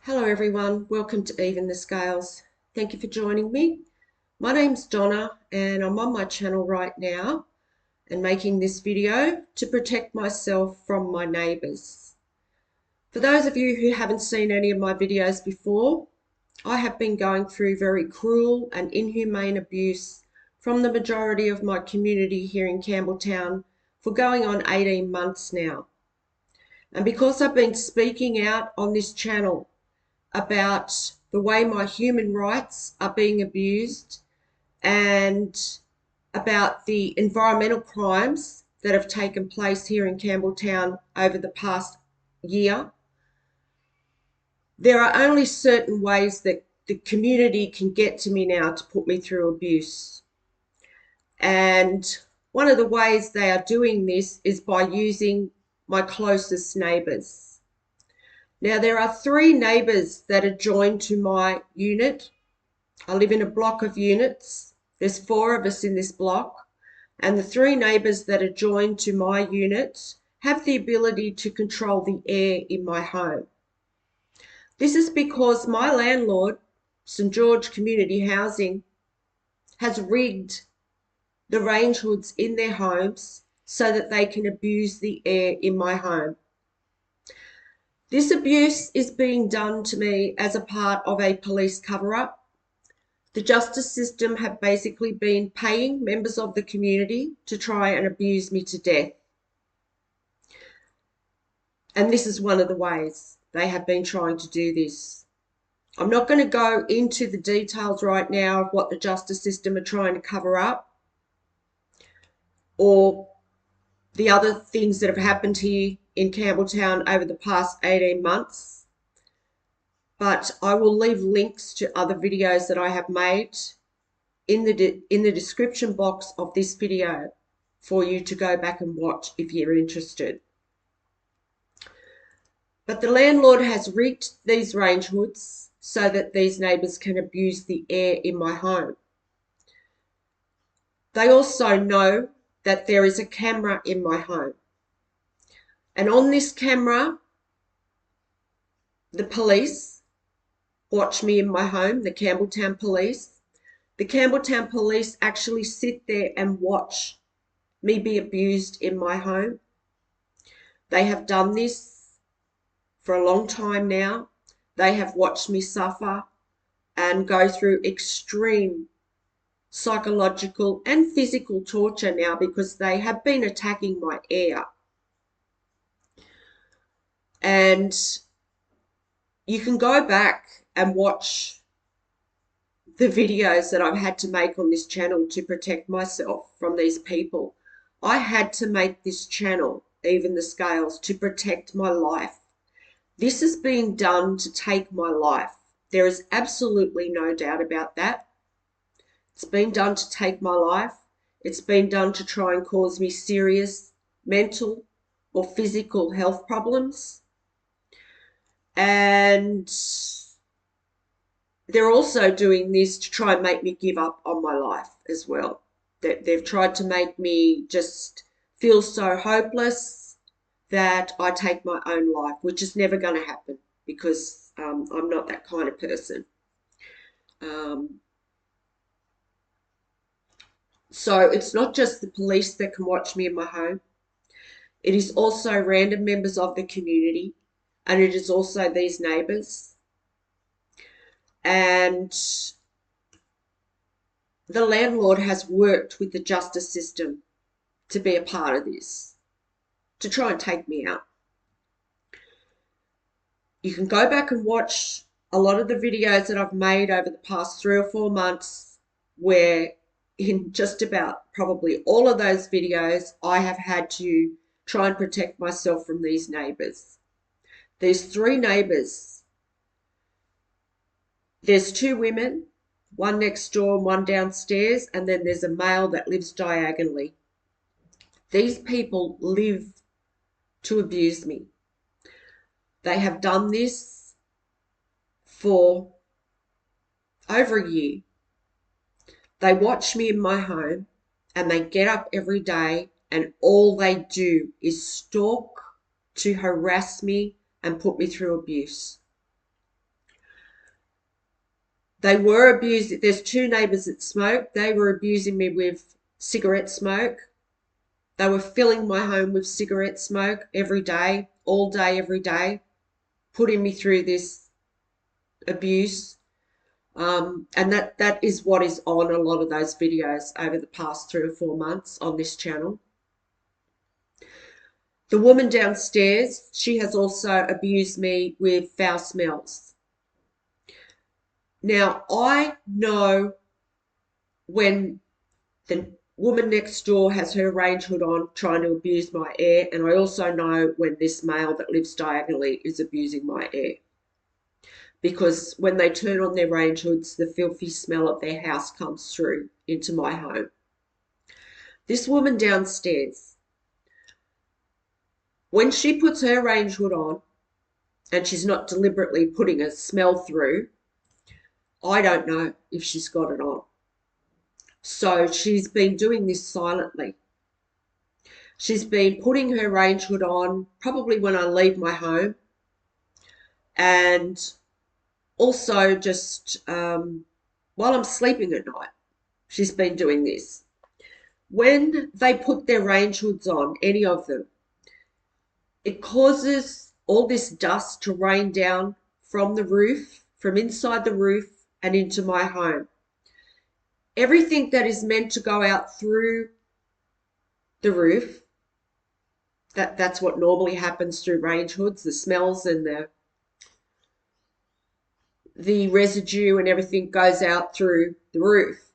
Hello everyone, welcome to Even the Scales. Thank you for joining me. My name's Donna and I'm on my channel right now and making this video to protect myself from my neighbours. For those of you who haven't seen any of my videos before, I have been going through very cruel and inhumane abuse from the majority of my community here in Campbelltown for going on 18 months now. And because I've been speaking out on this channel about the way my human rights are being abused and about the environmental crimes that have taken place here in Campbelltown over the past year, there are only certain ways that the community can get to me now to put me through abuse. And one of the ways they are doing this is by using my closest neighbours. Now, there are 3 neighbours that are joined to my unit. I live in a block of units. There's 4 of us in this block, and the 3 neighbours that are joined to my unit have the ability to control the air in my home. This is because my landlord, St George Community Housing, has rigged the range hoods in their homes so that they can abuse the air in my home. This abuse is being done to me as a part of a police cover-up. The justice system have basically been paying members of the community to try and abuse me to death. And this is one of the ways they have been trying to do this. I'm not going to go into the details right now of what the justice system are trying to cover up or the other things that have happened here in Campbelltown over the past 18 months. But I will leave links to other videos that I have made in the description box of this video for you to go back and watch if you're interested. But the landlord has rigged these range hoods so that these neighbours can abuse the air in my home. They also know that there is a camera in my home. And on this camera, the police watch me in my home, the Campbelltown police. The Campbelltown police actually sit there and watch me be abused in my home. They have done this for a long time now. They have watched me suffer and go through extreme psychological and physical torture now because they have been attacking my air. And you can go back and watch the videos that I've had to make on this channel to protect myself from these people. I had to make this channel, Even the Scales, to protect my life. This is being done to take my life. There is absolutely no doubt about that. It's been done to take my life. It's been done to try and cause me serious mental or physical health problems. And they're also doing this to try and make me give up on my life as well. They've tried to make me just feel so hopeless that I take my own life, which is never going to happen because I'm not that kind of person. So it's not just the police that can watch me in my home. It is also random members of the community, and it is also these neighbours. And the landlord has worked with the justice system to be a part of this, to try and take me out. You can go back and watch a lot of the videos that I've made over the past 3 or 4 months where in just about probably all of those videos, I have had to try and protect myself from these neighbours. There's 3 neighbours. There's 2 women, one next door and one downstairs, and then there's a male that lives diagonally. These people live to abuse me. They have done this for over a year. They watch me in my home and they get up every day and all they do is stalk to harass me and put me through abuse. They were abusing, there's two neighbours that smoke. They were abusing me with cigarette smoke. They were filling my home with cigarette smoke every day, all day, every day, putting me through this abuse. And that is what is on a lot of those videos over the past 3 or 4 months on this channel. The woman downstairs, she has also abused me with foul smells. Now, I know when the woman next door has her range hood on trying to abuse my air, and I also know when this male that lives diagonally is abusing my air. Because when they turn on their range hoods, the filthy smell of their house comes through into my home. This woman downstairs, when she puts her range hood on, and she's not deliberately putting a smell through, I don't know if she's got it on. So she's been doing this silently. She's been putting her range hood on probably when I leave my home, and also just while I'm sleeping at night. She's been doing this. When they put their range hoods on, any of them, it causes all this dust to rain down from the roof, from inside the roof and into my home. Everything that is meant to go out through the roof, that's what normally happens through range hoods, the smells and the residue and everything goes out through the roof.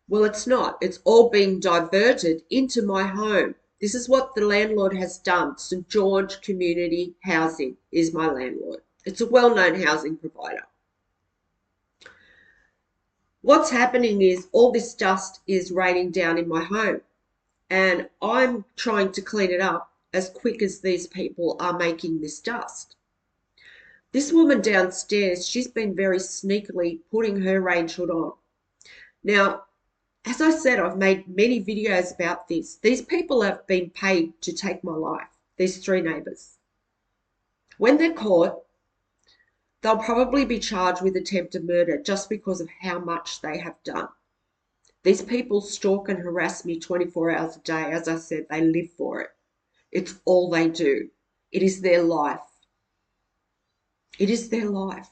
Well, it's not. It's all being diverted into my home. This is what the landlord has done. St. George Community Housing is my landlord. It's a well-known housing provider. What's happening is all this dust is raining down in my home, and I'm trying to clean it up as quick as these people are making this dust. This woman downstairs, she's been very sneakily putting her range hood on. Now, as I said, I've made many videos about this. These people have been paid to take my life, these 3 neighbours. When they're caught, they'll probably be charged with attempted murder just because of how much they have done. These people stalk and harass me 24 hours a day. As I said, they live for it. It's all they do. It is their life. It is their life.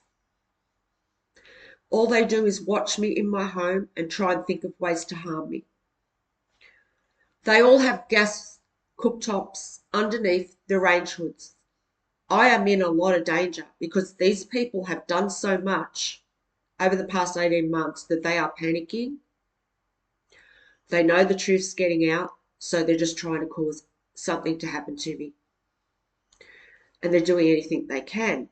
All they do is watch me in my home and try and think of ways to harm me. They all have gas cooktops underneath the range hoods. I am in a lot of danger because these people have done so much over the past 18 months that they are panicking. They know the truth's getting out, so they're just trying to cause something to happen to me. And they're doing anything they can.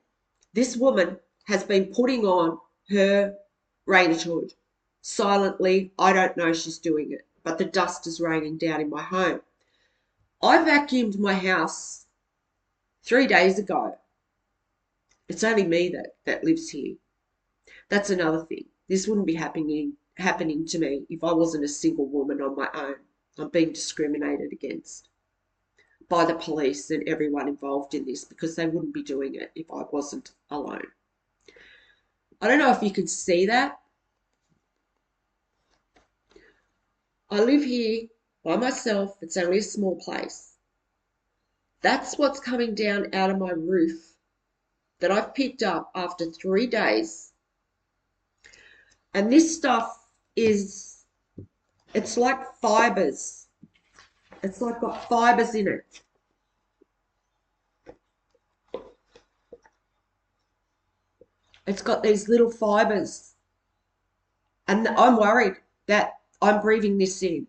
This woman has been putting on her range hood silently. I don't know she's doing it, but the dust is raining down in my home. I vacuumed my house 3 days ago. It's only me that lives here. That's another thing. This wouldn't be happening to me if I wasn't a single woman on my own. I'm being discriminated against by the police and everyone involved in this because they wouldn't be doing it if I wasn't alone. I don't know if you can see that. I live here by myself. It's only a small place. That's what's coming down out of my roof that I've picked up after 3 days. And this stuff is, it's like fibers. It's like got fibers in it. It's got these little fibers. And I'm worried that I'm breathing this in.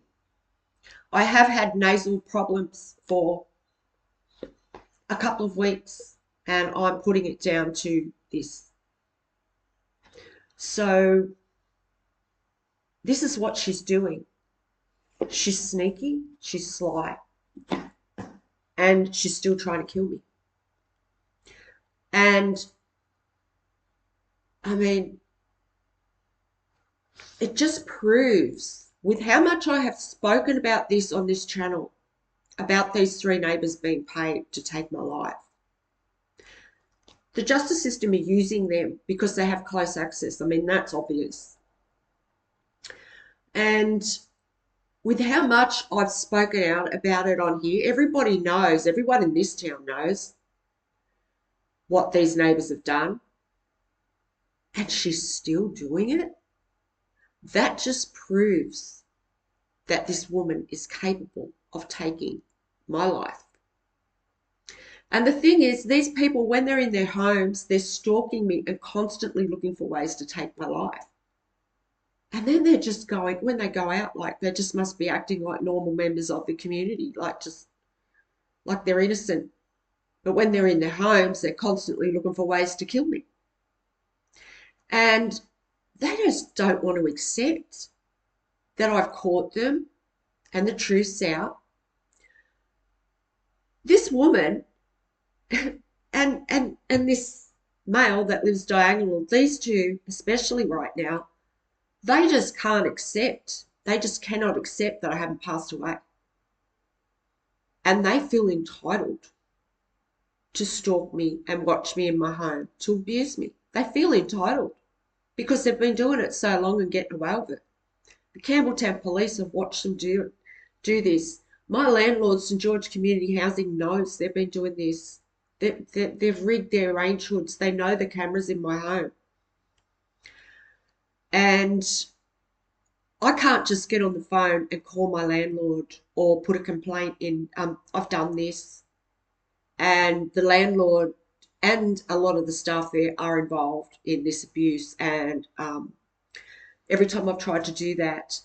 I have had nasal problems for a couple of weeks, and I'm putting it down to this. So this is what she's doing. She's sneaky, she's sly, and she's still trying to kill me. And I mean, it just proves with how much I have spoken about this on this channel, about these 3 neighbours being paid to take my life. The justice system are using them because they have close access. I mean, that's obvious. And with how much I've spoken out about it on here, everybody knows, everyone in this town knows what these neighbours have done. And she's still doing it. That just proves that this woman is capable of taking my life. And the thing is, these people, when they're in their homes, they're stalking me and constantly looking for ways to take my life. And then they're just going, when they go out, like they just must be acting like normal members of the community, like just like they're innocent. But when they're in their homes, they're constantly looking for ways to kill me. And they just don't want to accept that I've caught them and the truth's out. This woman and this male that lives diagonal, these two, especially right now, they just can't accept. They just cannot accept that I haven't passed away. And they feel entitled to stalk me and watch me in my home, to abuse me. They feel entitled because they've been doing it so long and getting away with it. The Campbelltown Police have watched them do this. My landlord, St George Community Housing, knows they've been doing this. They've rigged their range hoods. They know the cameras in my home. And I can't just get on the phone and call my landlord or put a complaint in. I've done this. And the landlord and a lot of the staff there are involved in this abuse. And every time I've tried to do that,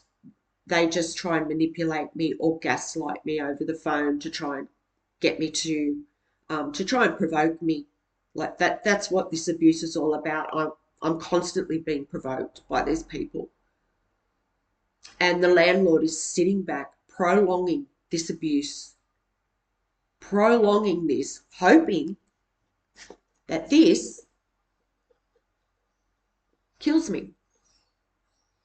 they just try and manipulate me or gaslight me over the phone to try and get me to try and provoke me. Like that's what this abuse is all about. I'm constantly being provoked by these people. And the landlord is sitting back, prolonging this abuse, prolonging this, hoping that this kills me.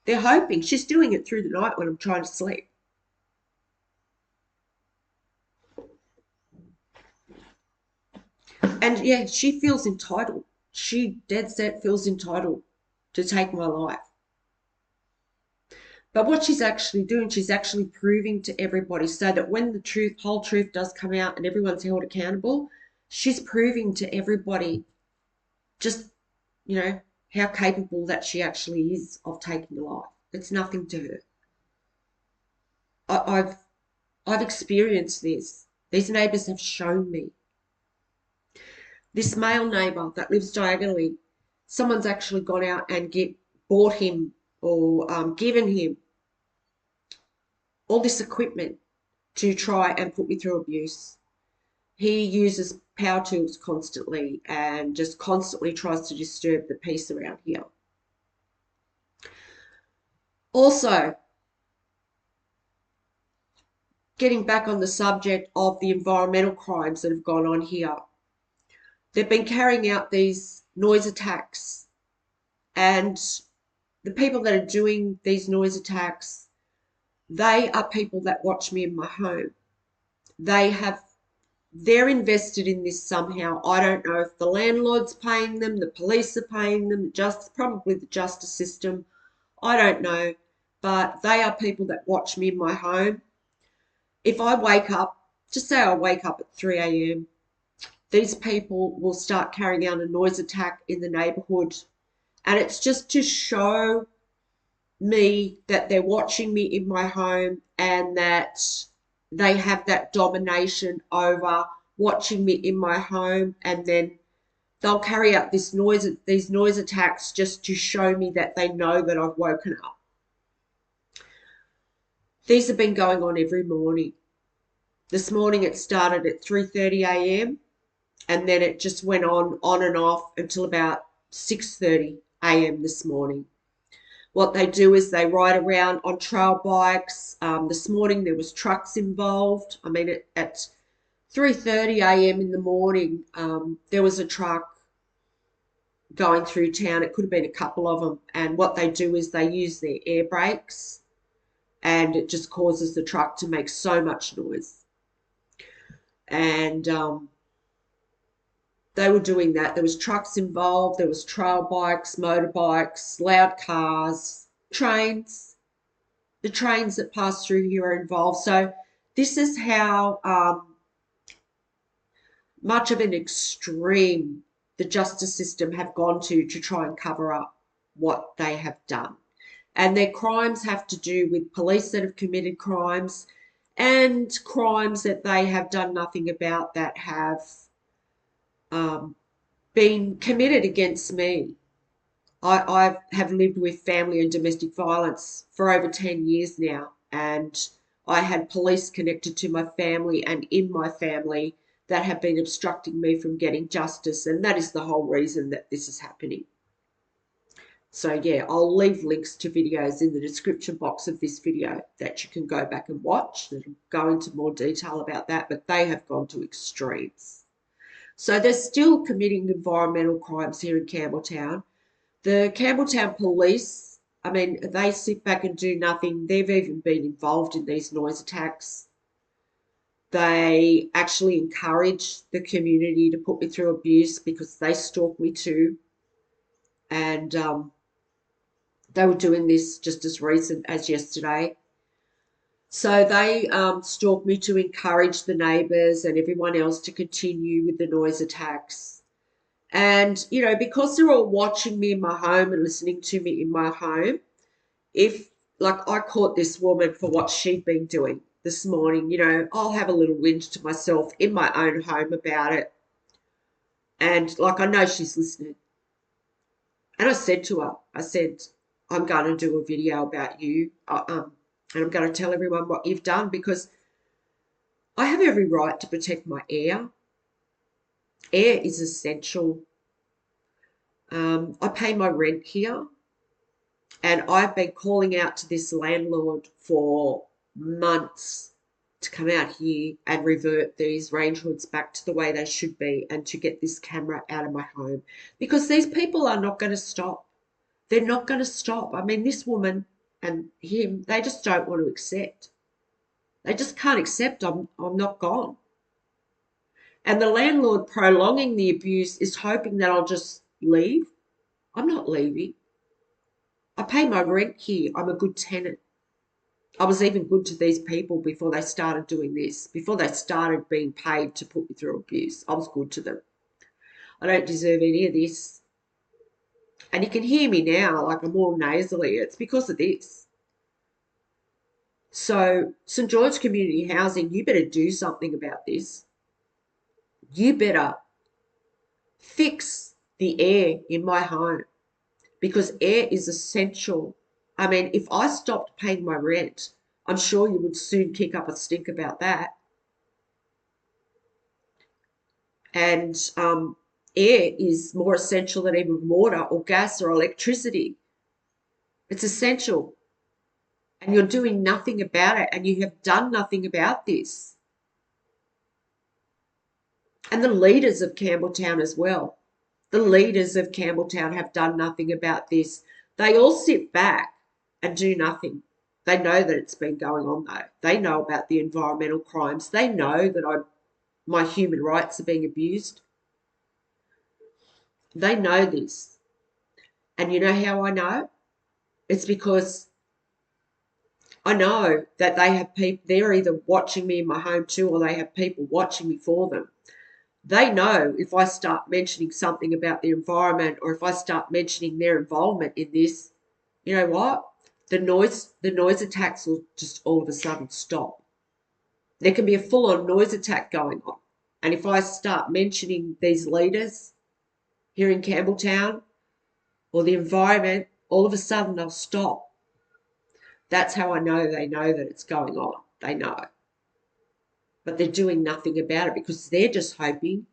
They're hoping. She's doing it through the night when I'm trying to sleep. And yeah, she feels entitled. She dead set feels entitled to take my life. But what she's actually doing, she's actually proving to everybody so that when the whole truth does come out and everyone's held accountable, she's proving to everybody just, how capable that she actually is of taking a life. It's nothing to her. I've experienced this. These neighbours have shown me. This male neighbour that lives diagonally, someone's actually gone out and bought him or given him all this equipment to try and put me through abuse. He uses power tools constantly and just constantly tries to disturb the peace around here. Also, getting back on the subject of the environmental crimes that have gone on here, they've been carrying out these noise attacks, and the people that are doing these noise attacks, they are people that watch me in my home. They're invested in this somehow. I don't know if the landlord's paying them, the police are paying them, probably the justice system. I don't know, but they are people that watch me in my home. If I wake up, just say I wake up at 3 a.m., these people will start carrying out a noise attack in the neighbourhood. And it's just to show me that they're watching me in my home and that they have that domination over watching me in my home, and then they'll carry out these noise attacks just to show me that they know that I've woken up. These have been going on every morning. This morning it started at 3:30 a.m. and then it just went on and off until about 6:30 a.m. this morning. What they do is they ride around on trail bikes. This morning there was trucks involved. I mean, at 3:30 a.m. in the morning, there was a truck going through town. It could have been a couple of them. And what they do is they use their air brakes, and it just causes the truck to make so much noise. And They were doing that. There was trucks involved, there was trail bikes, motorbikes, loud cars, trains. The trains that pass through here are involved. So this is how much of an extreme the justice system have gone to try and cover up what they have done. And their crimes have to do with police that have committed crimes and crimes that they have done nothing about that have um, been committed against me. I have lived with family and domestic violence for over 10 years now, and I had police connected to my family and in my family that have been obstructing me from getting justice, and that is the whole reason that this is happening. So yeah, I'll leave links to videos in the description box of this video that you can go back and watch. That'll go into more detail about that, but they have gone to extremes. So they're still committing environmental crimes here in Campbelltown. The Campbelltown police, I mean, they sit back and do nothing. They've even been involved in these noise attacks. They actually encourage the community to put me through abuse because they stalk me too. And they were doing this just as recent as yesterday. So they stalked me to encourage the neighbours and everyone else to continue with the noise attacks. And, you know, because they're all watching me in my home and listening to me in my home, if, like, I caught this woman for what she'd been doing this morning, you know, I'll have a little whinge to myself in my own home about it. And, like, I know she's listening. And I said to her, I said, I'm going to do a video about you, and I'm going to tell everyone what you've done because I have every right to protect my air. Air is essential. I pay my rent here, and I've been calling out to this landlord for months to come out here and revert these range hoods back to the way they should be and to get this camera out of my home because these people are not going to stop. They're not going to stop. I mean, this woman and him, they just don't want to accept. They just can't accept I'm not gone. And the landlord prolonging the abuse is hoping that I'll just leave. I'm not leaving. I pay my rent here. I'm a good tenant. I was even good to these people before they started doing this, before they started being paid to put me through abuse. I was good to them. I don't deserve any of this. And you can hear me now, like I'm all nasally. It's because of this. So, St. George Community Housing, you better do something about this. You better fix the air in my home because air is essential. I mean, if I stopped paying my rent, I'm sure you would soon kick up a stink about that. And air is more essential than even water or gas or electricity. It's essential. And you're doing nothing about it, and you have done nothing about this. And the leaders of Campbelltown as well. The leaders of Campbelltown have done nothing about this. They all sit back and do nothing. They know that it's been going on though. They know about the environmental crimes. They know that my human rights are being abused. They know this. And you know how I know? It's because I know that they have people, they're either watching me in my home too, or they have people watching me for them. They know if I start mentioning something about the environment or if I start mentioning their involvement in this, you know what? The noise attacks will just all of a sudden stop. There can be a full-on noise attack going on. And if I start mentioning these leaders here in Campbelltown or the environment, all of a sudden they'll stop. That's how I know they know that it's going on. They know. But they're doing nothing about it because they're just hoping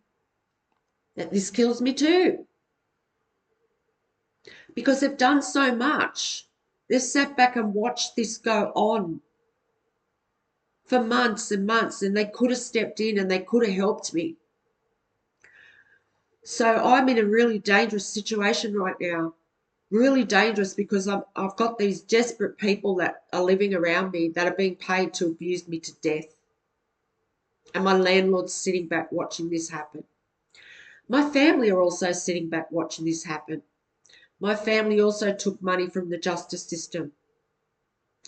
that this kills me too. Because they've done so much. They've sat back and watched this go on for months and months, and they could have stepped in and they could have helped me. So I'm in a really dangerous situation right now. Really dangerous because I've got these desperate people that are living around me that are being paid to abuse me to death. And my landlord's sitting back watching this happen. My family are also sitting back watching this happen. My family also took money from the justice system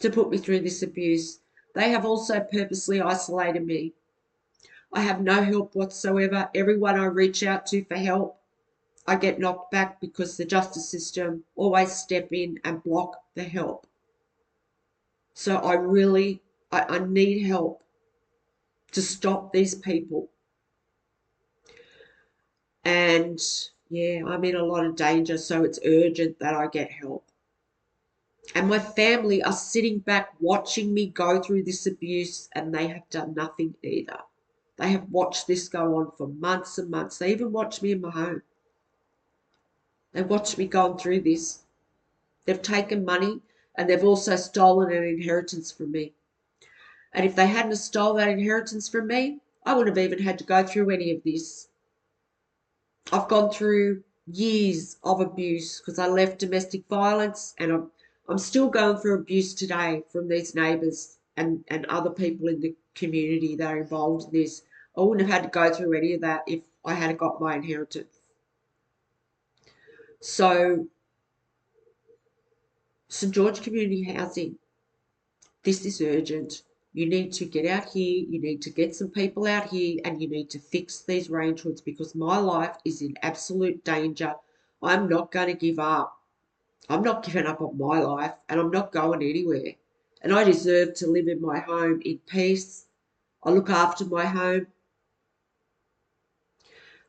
to put me through this abuse. They have also purposely isolated me. I have no help whatsoever. Everyone I reach out to for help, I get knocked back because the justice system always step in and block the help. So I need help to stop these people. And yeah, I'm in a lot of danger, so it's urgent that I get help. And my family are sitting back watching me go through this abuse, and they have done nothing either. They have watched this go on for months and months. They even watched me in my home. They watched me going through this. They've taken money and they've also stolen an inheritance from me. And if they hadn't stolen that inheritance from me, I wouldn't have even had to go through any of this. I've gone through years of abuse because I left domestic violence, and I'm still going through abuse today from these neighbours and other people in the community that are involved in this. I wouldn't have had to go through any of that if I had got my inheritance. So, St George Community Housing, this is urgent. You need to get out here, you need to get some people out here, and you need to fix these range hoods because my life is in absolute danger. I'm not going to give up. I'm not giving up on my life, and I'm not going anywhere. And I deserve to live in my home in peace. I look after my home.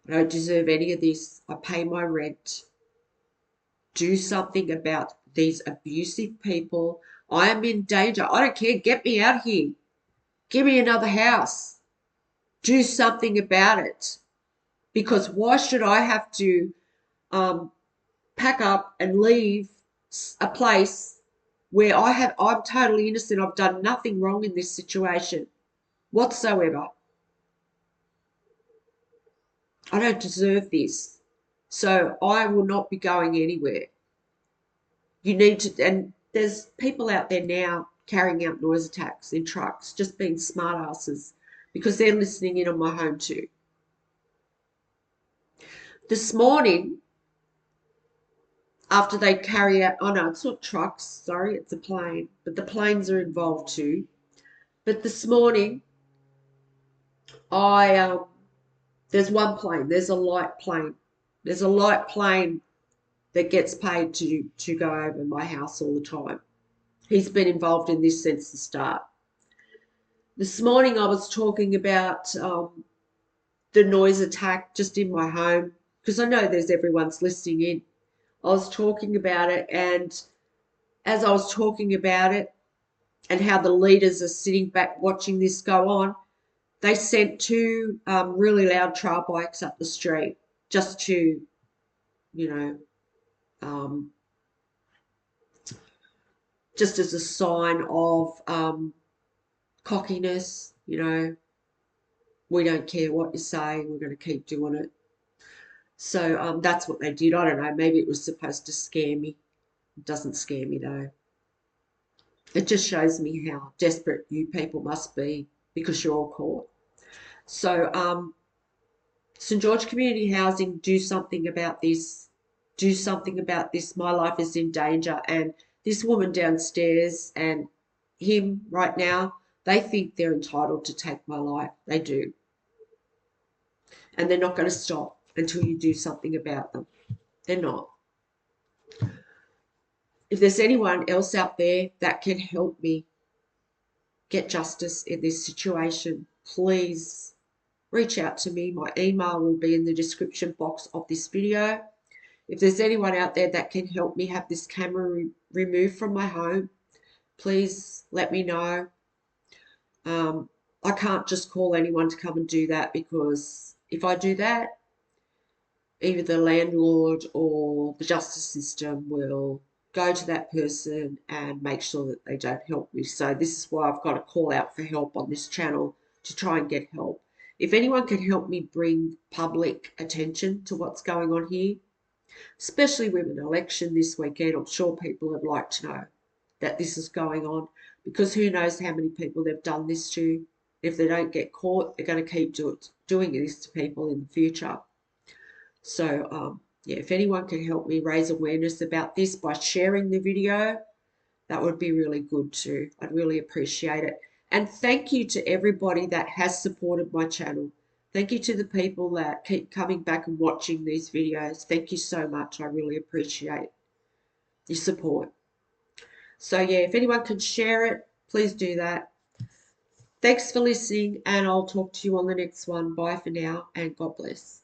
I don't deserve any of this. I pay my rent. Do something about these abusive people. I am in danger. I don't care. Get me out here. Give me another house. Do something about it. Because why should I have to pack up and leave a place where I'm totally innocent. I've done nothing wrong in this situation whatsoever. I don't deserve this. So I will not be going anywhere. You need to, and there's people out there now carrying out noise attacks in trucks, just being smartasses because they're listening in on my home too. This morning, after they carry out, oh no, it's not trucks, sorry, it's a plane, but the planes are involved too. But this morning, I there's one plane, there's a light plane. There's a light plane that gets paid to go over my house all the time. He's been involved in this since the start. This morning I was talking about the noise attack just in my home because I know there's everyone's listening in. I was talking about it, and as I was talking about it and how the leaders are sitting back watching this go on, they sent two really loud trail bikes up the street just to, you know, um, just as a sign of cockiness, we don't care what you say, we're going to keep doing it. So that's what they did. I don't know, maybe it was supposed to scare me. It doesn't scare me though. It just shows me how desperate you people must be because you're all caught. So St George Community Housing, do something about this. Do something about this. My life is in danger. And this woman downstairs and him right now, they think they're entitled to take my life. They do. And they're not going to stop until you do something about them. They're not. If there's anyone else out there that can help me get justice in this situation, please reach out to me. My email will be in the description box of this video. If there's anyone out there that can help me have this camera removed from my home, please let me know. I can't just call anyone to come and do that because if I do that, either the landlord or the justice system will go to that person and make sure that they don't help me. So this is why I've got to call out for help on this channel to try and get help. If anyone can help me bring public attention to what's going on here, especially with an election this weekend, I'm sure people would like to know that this is going on because who knows how many people they've done this to. If they don't get caught, they're going to keep doing this to people in the future. So, yeah, if anyone can help me raise awareness about this by sharing the video, that would be really good too. I'd really appreciate it. And thank you to everybody that has supported my channel. Thank you to the people that keep coming back and watching these videos. Thank you so much. I really appreciate your support. So, yeah, if anyone can share it, please do that. Thanks for listening, and I'll talk to you on the next one. Bye for now, and God bless.